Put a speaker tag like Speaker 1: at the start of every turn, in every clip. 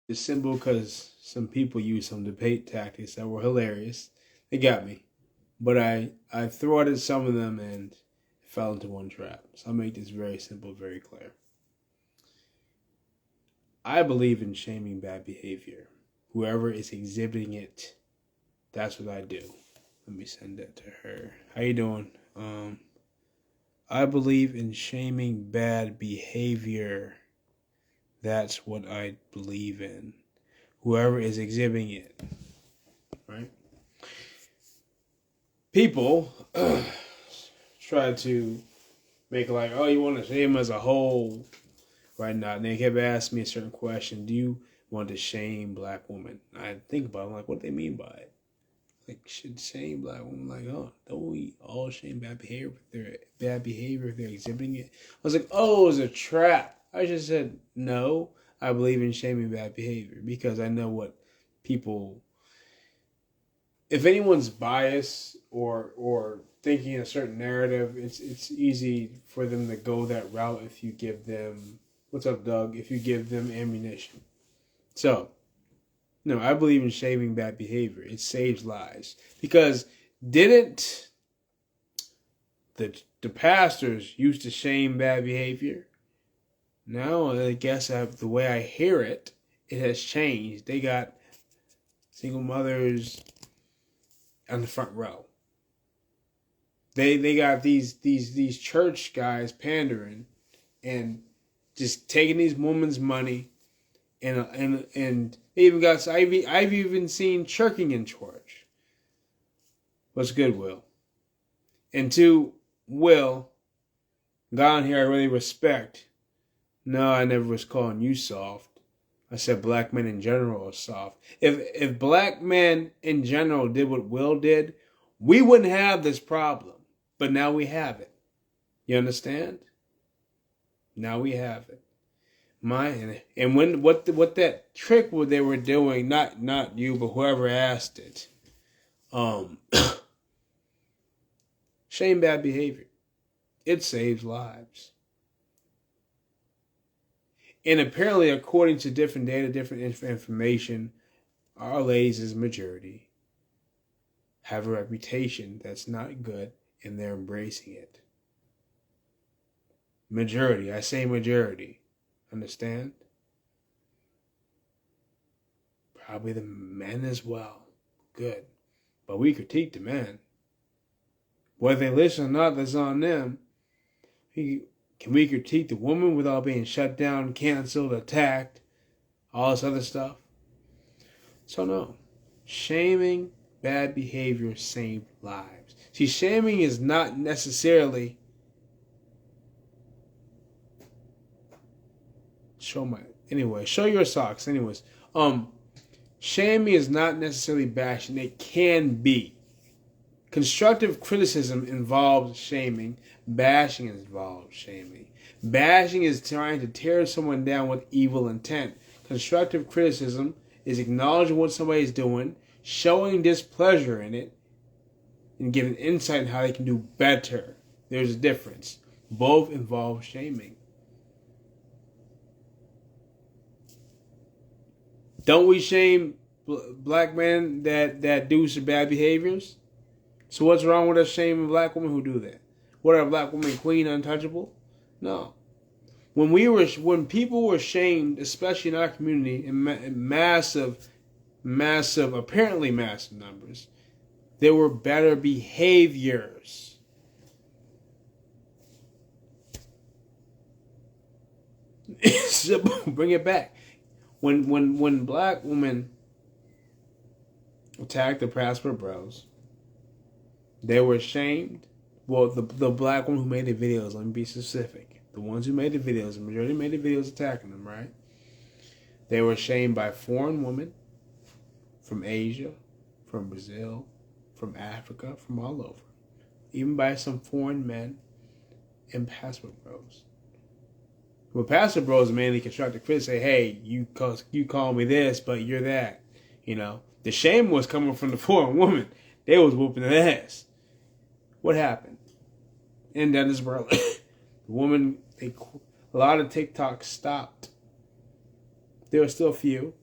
Speaker 1: It's simple because some people use some debate tactics that were hilarious. They got me. But I thwarted some of them and fell into one trap. So I'll make this very simple, very clear. I believe in shaming bad behavior. Whoever is exhibiting it, that's what I do. Let me send that to her. How you doing? I believe in shaming bad behavior. That's what I believe in. Whoever is exhibiting it, right? People try to make like, oh, you want to shame as a whole right now. And they kept asking me a certain question. Do you want to shame black women? I think about it. I'm like, what do they mean by it? Like, should shame black women? Like, oh, don't we all shame bad behavior if they're exhibiting it? I was like, oh, it was a trap. I just said, no, I believe in shaming bad behavior because I know what people, if anyone's biased or thinking a certain narrative, it's easy for them to go that route if you give them, what's up, Doug? If you give them ammunition. So, no, I believe in shaming bad behavior. It saves lives. Because didn't the pastors used to shame bad behavior? Now, I guess the way I hear it, it has changed. They got single mothers on the front row. They got these church guys pandering and just taking these women's money and they even got I've even seen chirking in church. What's good, Will? And to Will, God here I really respect. No, I never was calling you soft. I said black men in general are soft. If black men in general did what Will did, we wouldn't have this problem. But now we have it. You understand? Now we have it. What that trick what they were doing, not you, but whoever asked it, shame bad behavior. It saves lives. And apparently, according to different data, different information, our ladies is majority have a reputation that's not good, and they're embracing it. Majority, I say majority. Understand? Probably the men as well. Good. But we critique the men. Whether they listen or not, that's on them. Can we critique the woman without being shut down, canceled, attacked, all this other stuff? So no. Shaming bad behavior saved lives. See, shaming is not necessarily show your socks. Anyways, shaming is not necessarily bashing. It can be. Constructive criticism involves shaming. Bashing involves shaming. Bashing is trying to tear someone down with evil intent. Constructive criticism is acknowledging what somebody's doing, showing displeasure in it, and giving insight on how they can do better. There's a difference. Both involve shaming. Don't we shame black men that do some bad behaviors? So what's wrong with us shaming black women who do that? What, are black women queen untouchable? No. When people were shamed, especially in our community, in massive, apparently massive numbers, there were better behaviors. So bring it back. When black women attacked the Passport Bros, they were shamed. Well, the black women who made the videos, let me be specific. The ones who made the videos, the majority made the videos attacking them, right? They were shamed by foreign women from Asia, from Brazil, from Africa, from all over. Even by some foreign men and Passport Bros. Well, Passport Bros mainly constructive critics say, hey, you call me this, but you're that. You know, the shame was coming from the foreign woman. They was whooping their ass. What happened? In Dennis Berlin, the woman, a lot of TikTok stopped. There were still a few,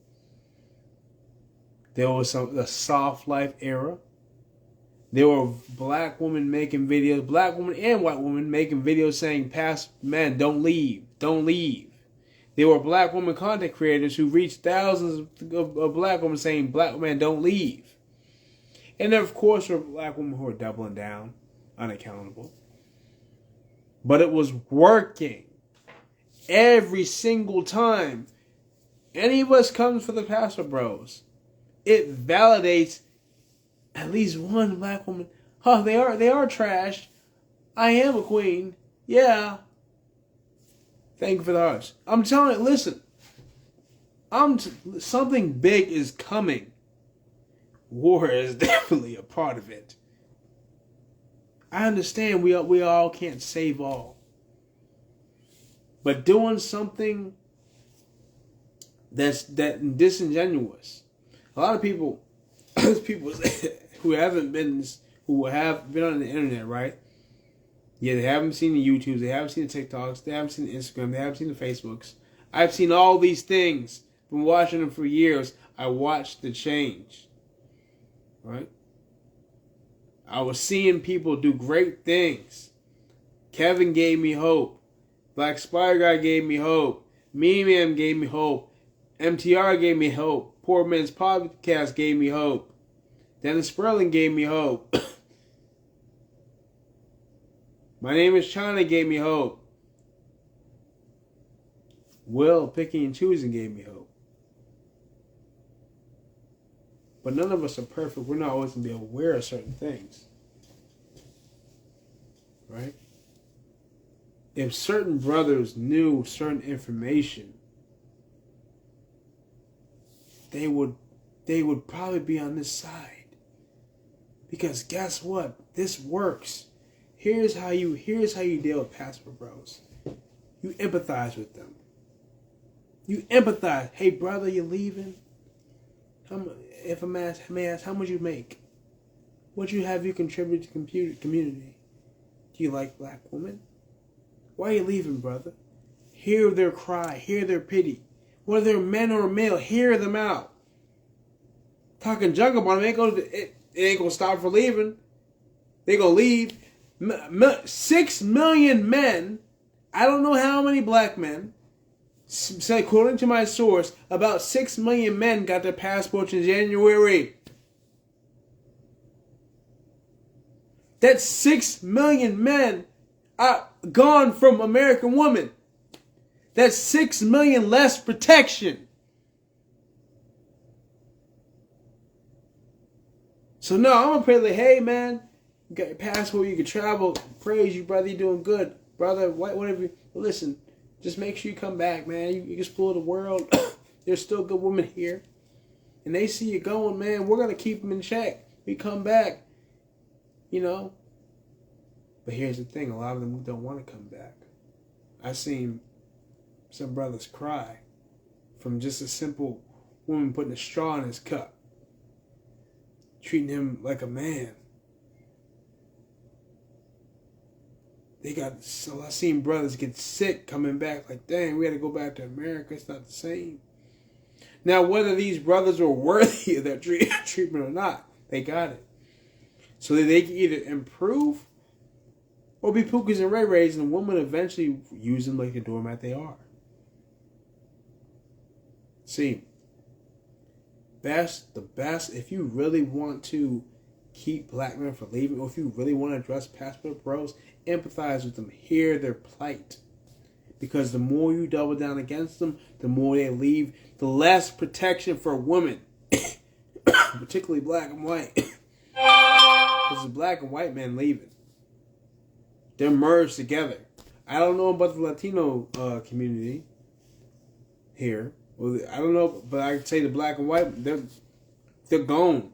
Speaker 1: There was the soft life era. There were black women making videos, black women and white women making videos saying, "Past men, don't leave, don't leave." There were black women content creators who reached thousands of black women saying, "Black men, don't leave." And there, of course, were black women who were doubling down, unaccountable. But it was working every single time any of us comes for the Pastor Bros. It validates at least one black woman. Huh, they are trash. I am a queen. Yeah. Thank you for the hearts. I'm telling you, listen. Something big is coming. War is definitely a part of it. I understand we all can't save all. But doing something that's disingenuous. A lot of people who have been on the internet, right? Yeah, they haven't seen the YouTubes, they haven't seen the TikToks, they haven't seen the Instagram, they haven't seen the Facebooks. I've seen all these things. Been watching them for years. I watched the change. Right? I was seeing people do great things. Kevin gave me hope. Black Spider Guy gave me hope. Me gave me hope. MTR gave me hope. Poor Man's Podcast gave me hope. Dennis Sperling gave me hope. My Name is China gave me hope. Will Picking and Choosing gave me hope. But none of us are perfect. We're not always going to be aware of certain things. Right? If certain brothers knew certain information, they would probably be on this side. Because guess what? This works. Here's how you deal with Passport Bros. You empathize with them. You empathize. Hey brother, you leaving? If a man asks, how much you make? What you have you contribute to the community? Do you like black women? Why are you leaving, brother? Hear their cry. Hear their pity. Whether they're men or male, hear them out. Talking junk about them, it ain't gonna stop for leaving. They gonna leave. 6 million men. I don't know how many black men. So according to my source, about 6 million men got their passports in January. That's 6 million men are gone from American women. That's 6 million less protection. So no, I'm gonna pray like, hey man, you got your passport, you can travel. Praise you, brother, you're doing good. Brother, whatever. Listen, just make sure you come back, man. You can explore the world. There's still good women here. And they see you going, man, we're gonna keep them in check. We come back. You know. But here's the thing, a lot of them don't want to come back. I've seen some brothers cry from just a simple woman putting a straw in his cup. Treating him like a man. I've seen brothers get sick coming back like, dang, we had to go back to America. It's not the same. Now, whether these brothers were worthy of that treatment or not, they got it. So that they can either improve or be pookies and ray-rays, and the woman eventually use them like the doormat they are. See, the best, if you really want to keep black men from leaving, or if you really want to address Passport Bros, empathize with them, hear their plight. Because the more you double down against them, the more they leave, the less protection for women, particularly black and white. Because the black and white men leaving. They're merged together. I don't know about the Latino community here. Well, I don't know, but I can say the black and white, they're gone.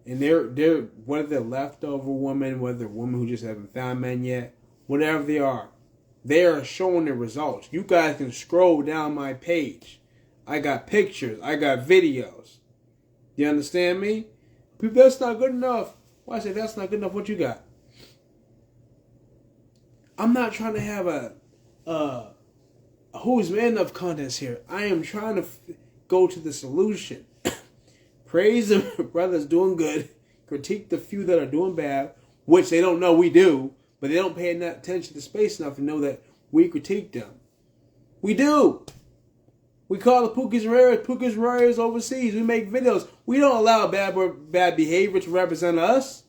Speaker 1: And they're whether they're leftover women, whether they're women who just haven't found men yet, whatever they are showing their results. You guys can scroll down my page. I got pictures. I got videos. You understand me? People, that's not good enough. Why I say that's not good enough? What you got? I'm not trying to have a who's man enough contest here. I am trying to go to the solution. praise the brothers doing good, critique the few that are doing bad, which they don't know we do, but they don't pay enough attention to space enough to know that we critique them. We do. We call the Pookies Warriors overseas. We make videos. We don't allow bad behavior to represent us.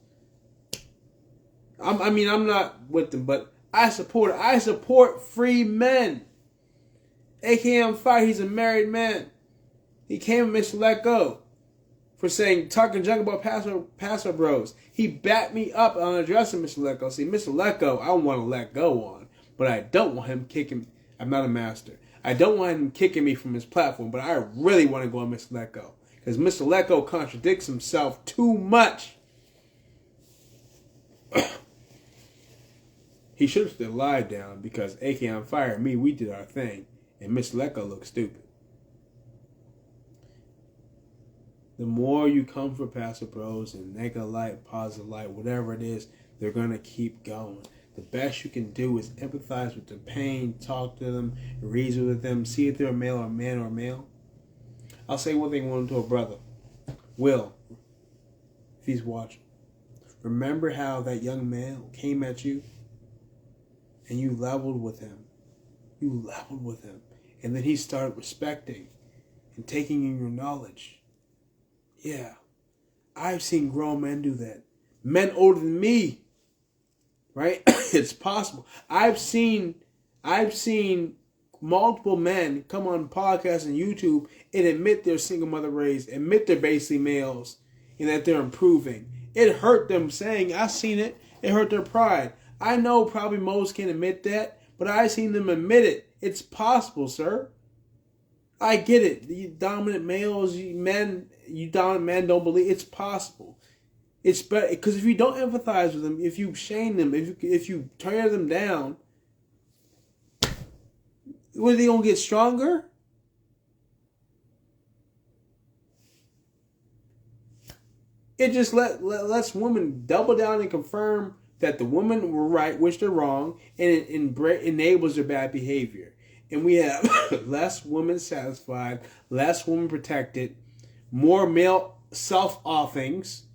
Speaker 1: I'm not with them, but I support free men. AKM Fire, he's a married man. He came with Mr. Let Go for talking junk about Pastor Bros. He backed me up on addressing Mr. Let Go. See, Mr. Let Go, I want to let go on, but I don't want him kicking. I'm not a master. I don't want him kicking me from his platform, but I really want to go on Mr. Let Go because Mr. Let Go contradicts himself too much. He should have stood live down because AKM Fire and me, we did our thing, and Mr. Let Go looked stupid. The more you come for Pastor Bros and negative light, positive light, whatever it is, they're going to keep going. The best you can do is empathize with their pain, talk to them, reason with them, see if they're a male or man or male. I'll say one thing to a brother. Will, if he's watching, remember how that young man came at you and you leveled with him. You leveled with him. And then he started respecting and taking in your knowledge. Yeah, I've seen grown men do that. Men older than me, right? It's possible. I've seen multiple men come on podcasts and YouTube and admit they're single mother raised, admit they're basically males, and that they're improving. It hurt them saying, I've seen it. It hurt their pride. I know probably most can't admit that, but I've seen them admit it. It's possible, sir. I get it. You dominant males, you dominant men don't believe it's possible. It's better because if you don't empathize with them, if you shame them, if you tear them down, are they gonna get stronger? It just lets women double down and confirm that the women were right, which they're wrong, and it enables their bad behavior. And we have less women satisfied, less women protected, more male self-offings.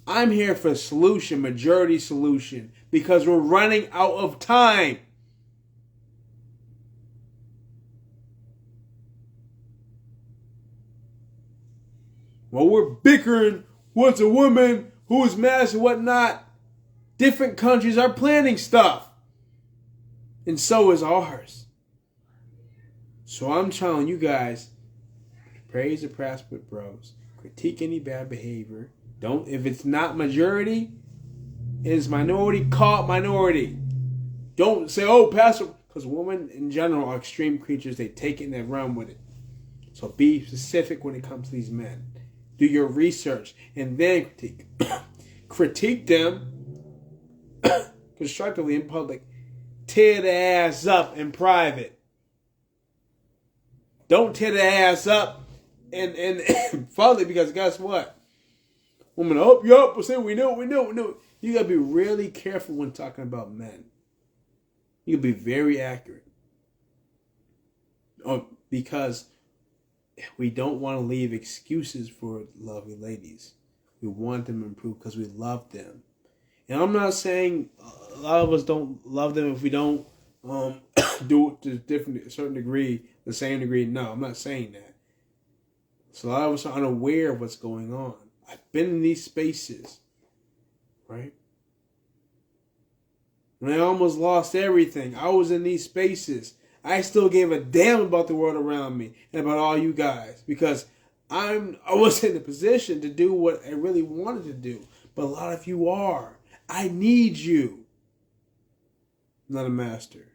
Speaker 1: I'm here for solution, majority solution, because we're running out of time. Well, we're bickering what's a woman, who's masked and whatnot. Different countries are planning stuff. And so is ours. So I'm telling you guys, praise the Passport Bros. Critique any bad behavior. Don't, if it's not majority, it is minority, call it minority. Don't say, oh, Pastor, because women in general are extreme creatures. They take it and they run with it. So be specific when it comes to these men. Do your research and then critique. Critique them constructively in public. Tear the ass up in private. Don't tear the ass up and public, because guess what? Women, yup, we know. You gotta be really careful when talking about men. You gotta be very accurate. Because we don't want to leave excuses for lovely ladies. We want them to improve because we love them. And I'm not saying a lot of us don't love them if we don't do it to a certain degree, the same degree. No, I'm not saying that. So a lot of us are unaware of what's going on. I've been in these spaces, right? When I almost lost everything, I was in these spaces. I still gave a damn about the world around me and about all you guys, because I wasn't in a position to do what I really wanted to do. But a lot of you are. I need you. I'm not a master.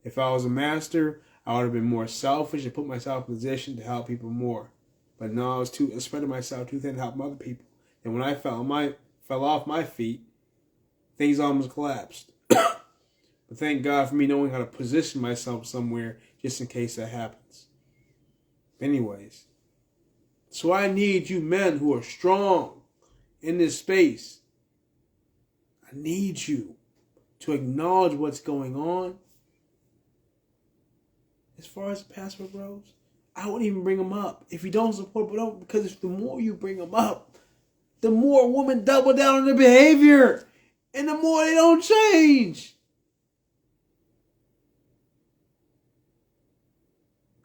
Speaker 1: If I was a master, I would have been more selfish and put myself in a position to help people more. But no, I was spreading myself too thin to help other people. And when I fell off my feet, things almost collapsed. But thank God for me knowing how to position myself somewhere just in case that happens. Anyways, so I need you men who are strong in this space. I need you to acknowledge what's going on. As far as the Passport Bros, I wouldn't even bring them up. If you don't support, but don't, because if the more you bring them up, the more women double down on their behavior, and the more they don't change.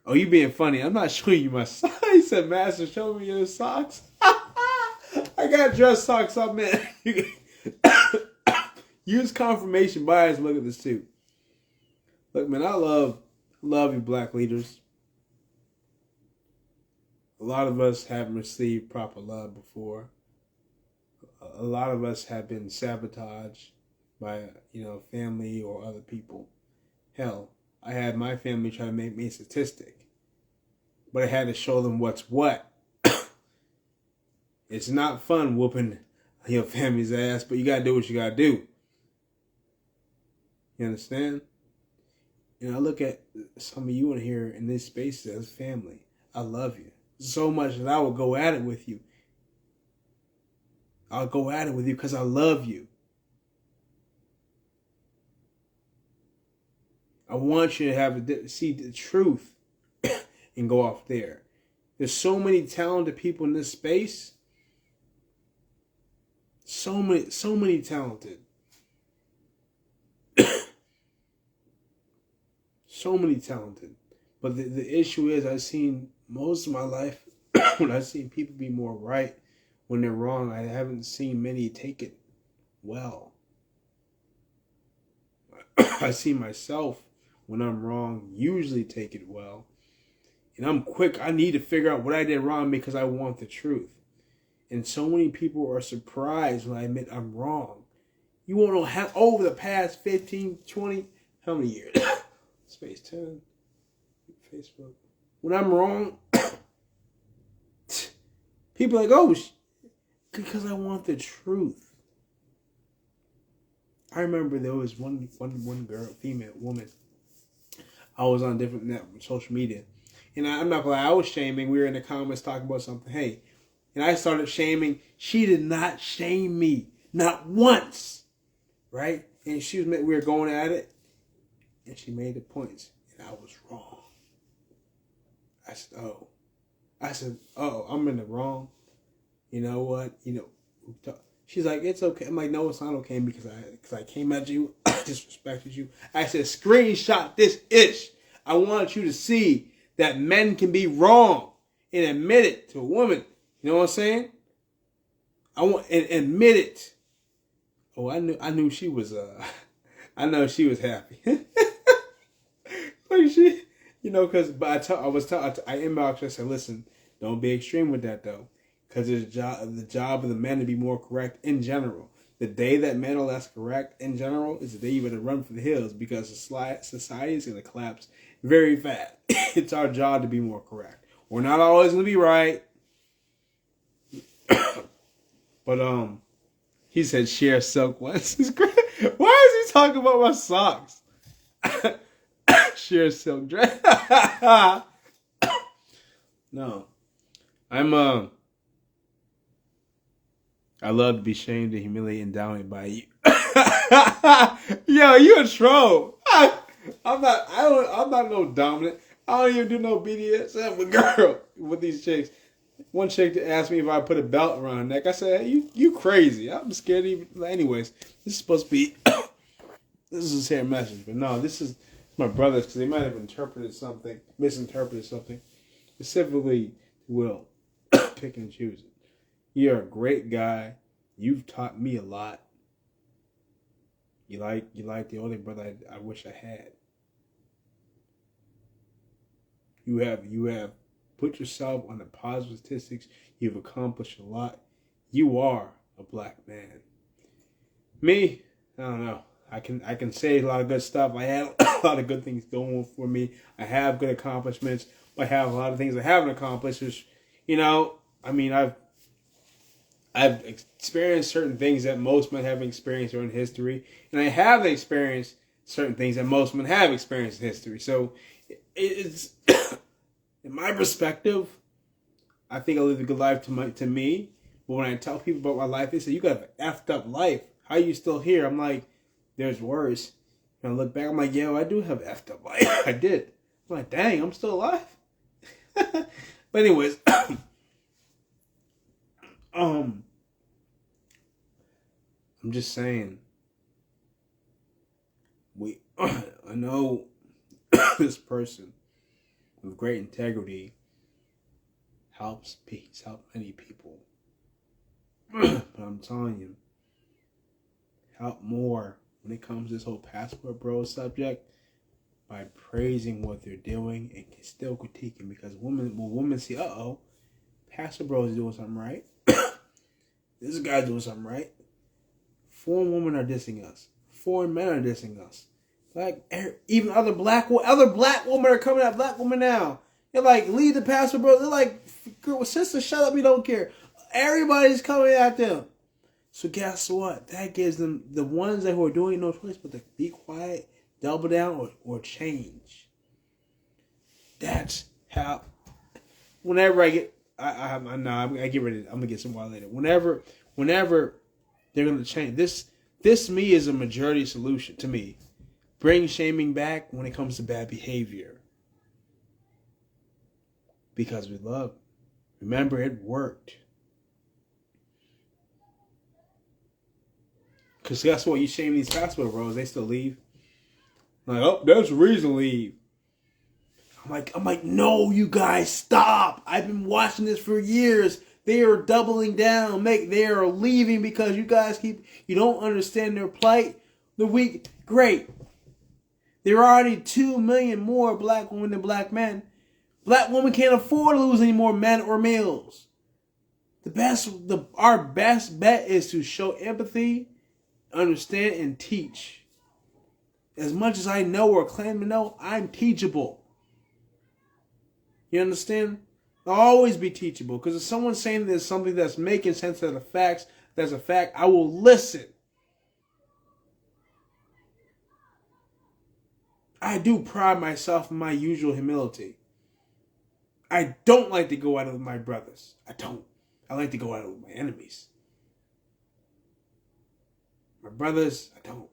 Speaker 1: Oh, you being funny. I'm not showing you my socks. He said, Master, show me your socks. I got dress socks up, man. Use confirmation bias. Look at this too. Look, man, I love you black leaders. A lot of us haven't received proper love before. A lot of us have been sabotaged by, family or other people. Hell, I had my family try to make me a statistic. But I had to show them what's what. It's not fun whooping your family's ass, but you gotta do what you gotta do. You understand? And I look at some of you in here in this space as family. I love you so much that I will go at it with you. I'll go at it with you because I love you. I want you to see the truth and go off there. There's so many talented people in this space. So many talented. So many talented. But the issue is I've seen most of my life when I've seen people be more right when they're wrong, I haven't seen many take it well. I see myself when I'm wrong usually take it well. And I'm quick. I need to figure out what I did wrong because I want the truth. And so many people are surprised when I admit I'm wrong. You won't know how over the past 15, 20, how many years? Space 10, Facebook. When I'm wrong, people are like, oh, because I want the truth. I remember there was one girl, female woman. I was on different social media. And I'm not gonna lie, I was shaming. We were in the comments talking about something. Hey, and I started shaming. She did not shame me. Not once. Right? And we were going at it. And she made the points. And I was wrong. I said, oh, I'm in the wrong. You know what? She's like, it's okay. I'm like, no, it's not okay because I came at you. I disrespected you. I said, screenshot this ish. I want you to see that men can be wrong and admit it to a woman. You know what I'm saying? I want and admit it. Oh, I knew she was I know she was happy. Like she, because I inboxed her. I said, listen, don't be extreme with that though, because it's the job of the men to be more correct in general. The day that men are less correct in general is the day you better run for the hills because society is going to collapse very fast. It's our job to be more correct. We're not always going to be right. But he said share silk once. Why is he talking about my socks? Share silk dress. No. I love to be shamed and humiliated and downed by you. Yo, you a troll. I'm not no dominant. I don't even do no BDSM with girl with these chicks. One chick asked me if I put a belt around her neck. I said, hey, you crazy. I'm scared to even. Anyways, this is supposed to be. This is a shared message, but no, this is my brothers because they might have misinterpreted something. Specifically, will pick and choose it. You're a great guy. You've taught me a lot. You like the only brother I wish I had. You have put yourself on the positive statistics. You've accomplished a lot. You are a black man. Me, I don't know. I can say a lot of good stuff. I have a lot of good things going for me. I have good accomplishments. I have a lot of things I haven't accomplished. Which, I've experienced certain things that most men haven't experienced during history, and I have experienced certain things that most men have experienced in history. So, it's in my perspective, I think I live a good life to me. But when I tell people about my life, they say, "You got an effed up life. How are you still here?" I'm like, "There's worse." And I look back, I'm like, "Yo, I do have an effed up life. I did." I'm like, "Dang, I'm still alive." But anyways, I'm just saying. I know this person with great integrity helps many people. But I'm telling you, help more when it comes to this whole passport bro subject by praising what they're doing and still critiquing, because women see, passport bro is doing something right. This guy's doing something right. Foreign women are dissing us. Foreign men are dissing us. Like, even other black women are coming at black women now. They're like, leave the passport bro. They're like, girl, sister, shut up, you don't care. Everybody's coming at them. So guess what? That gives them, the ones that who are doing no choice but to be quiet, double down, or change. That's how. Whenever I get, I get ready. I'm gonna get some more later. Whenever they're gonna change this to me is a majority solution to me. Bring shaming back when it comes to bad behavior, because we love. Remember, it worked. Because guess what? You shame these passport bros, they still leave. Like, oh, there's a reason to leave. I'm like, no, you guys, stop. I've been watching this for years. They are doubling down. They are leaving because you guys you don't understand their plight. The weak, great. There are already 2 million more black women than black men. Black women can't afford to lose any more men or males. Our best bet is to show empathy, understand, and teach. As much as I know or claim to know, I'm teachable. You understand? I'll always be teachable, because if someone's saying there's something that's making sense of the facts, that's a fact, I will listen. I do pride myself in my usual humility. I don't like to go at it with my brothers. I don't. I like to go at it with my enemies. My brothers, I don't.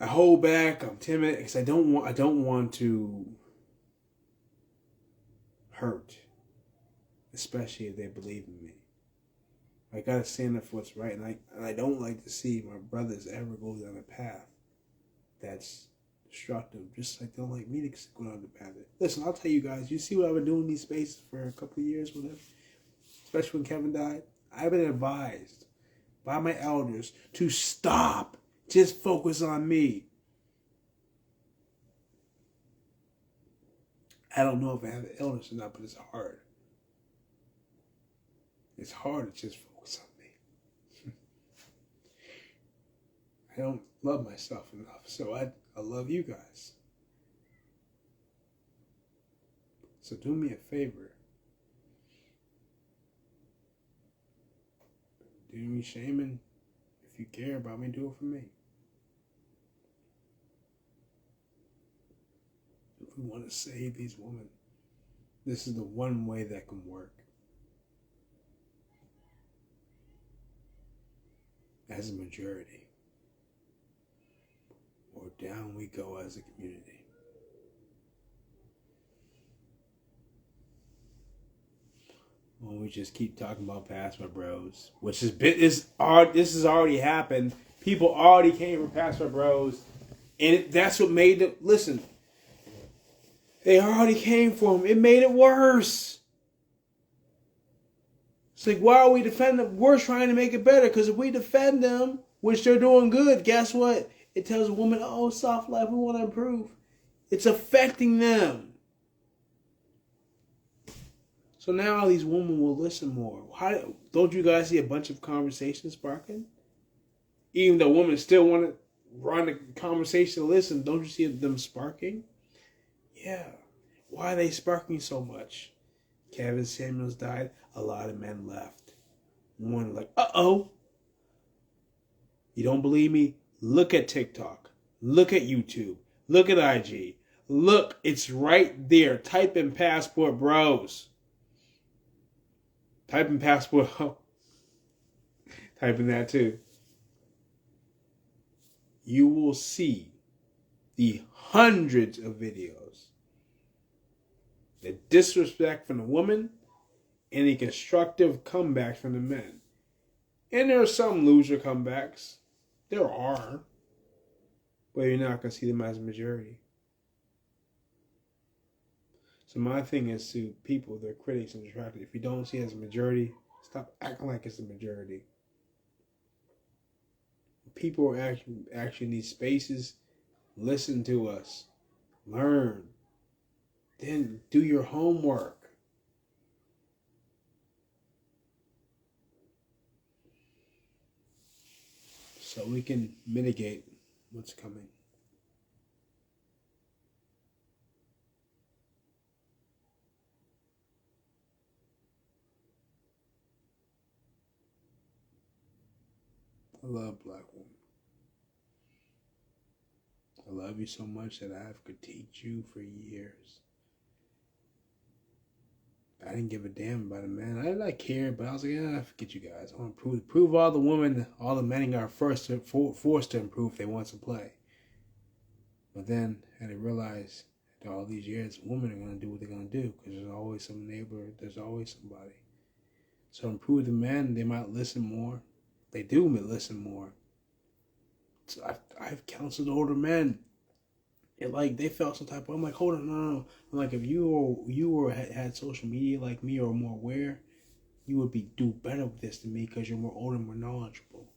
Speaker 1: I hold back. I'm timid because I don't want to hurt, especially if they believe in me. I gotta stand up for what's right, and I don't like to see my brothers ever go down a path that's destructive, just like they don't like me to go down the path. Listen, I'll tell you guys, you see what I've been doing in these spaces for a couple of years, whatever, especially when Kevin died. I've been advised by my elders to stop, just focus on me. I don't know if I have an illness or not, but it's hard. It's hard to just focus on me. I don't love myself enough, so I love you guys. So do me a favor. Do me shaming. If you care about me, do it for me. If we want to save these women, this is the one way that can work. As a majority. Or down we go as a community. When we just keep talking about passport bros, which this has already happened. People already came for passport bros, and that's what made them. Listen, they already came for them. It made it worse. It's like, why are we defending them? We're trying to make it better, because if we defend them, which they're doing good, guess what? It tells a woman, oh, soft life, we want to improve. It's affecting them. So now these women will listen more. Don't you guys see a bunch of conversations sparking? Even though women still want to run the conversation to listen, don't you see them sparking? Yeah. Why are they sparking so much? Kevin Samuels died. A lot of men left. One like, uh-oh. You don't believe me? Look at TikTok. Look at YouTube. Look at IG. Look, it's right there. Type in passport bros. Type in passport. Type in that too. You will see the hundreds of videos the disrespect from the woman, and the constructive comebacks from the men. And there are some loser comebacks. There are. But you're not going to see them as a majority. So my thing is to people, their critics and detractors, if you don't see it as a majority, stop acting like it's a majority. People are actually in these spaces. Listen to us. Learn. Then do your homework. So we can mitigate what's coming. I love black women. I love you so much that I have critiqued you for years. I didn't give a damn about a man. I did not care, but I was like, forget you guys. I want to prove all the women, all the men are forced to improve if they want to play. But then I had to realize that all these years, women are going to do what they're going to do because there's always some neighbor, there's always somebody. So improve the men, they might listen more. They do listen more. So I've counseled older men. And like they felt some type of, I'm like, hold on, no. I'm like, if you had social media like me or more aware, you would do better with this than me because you're more older, more knowledgeable.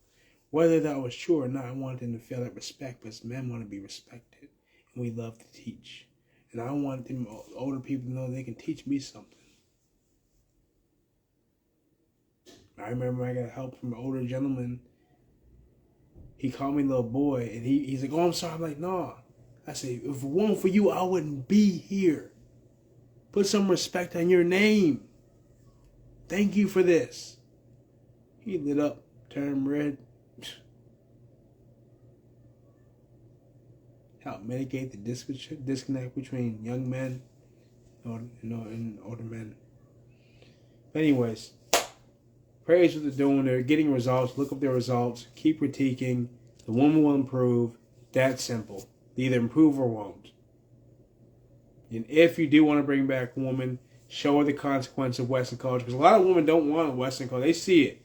Speaker 1: Whether that was true or not, I wanted them to feel that respect, because men want to be respected, and we love to teach. And I want them older people to know they can teach me something. I remember I got help from an older gentleman. He called me little boy, and he's like, oh, I'm sorry. I'm like, nah. I said, if it weren't for you, I wouldn't be here. Put some respect on your name. Thank you for this. He lit up, turned red. Help mitigate the disconnect between young men and older men. But anyways, praise what they're doing. They're getting results. Look up their results. Keep critiquing. The woman will improve. That's simple. They either improve or won't. And if you do want to bring back a woman, show her the consequence of Western culture. Because a lot of women don't want Western culture. They see it.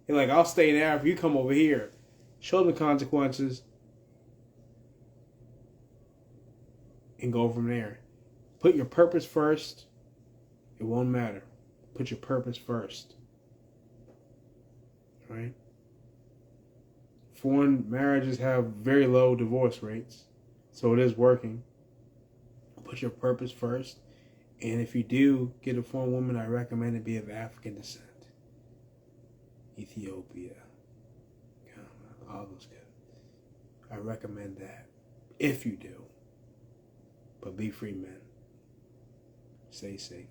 Speaker 1: They're like, I'll stay there if you come over here. Show them the consequences. And go from there. Put your purpose first. It won't matter. Put your purpose first. Right? Foreign marriages have very low divorce rates. So it is working. Put your purpose first. And if you do get a foreign woman, I recommend it be of African descent. Ethiopia. Ghana, all those good. I recommend that. If you do. But be free, men. Stay safe.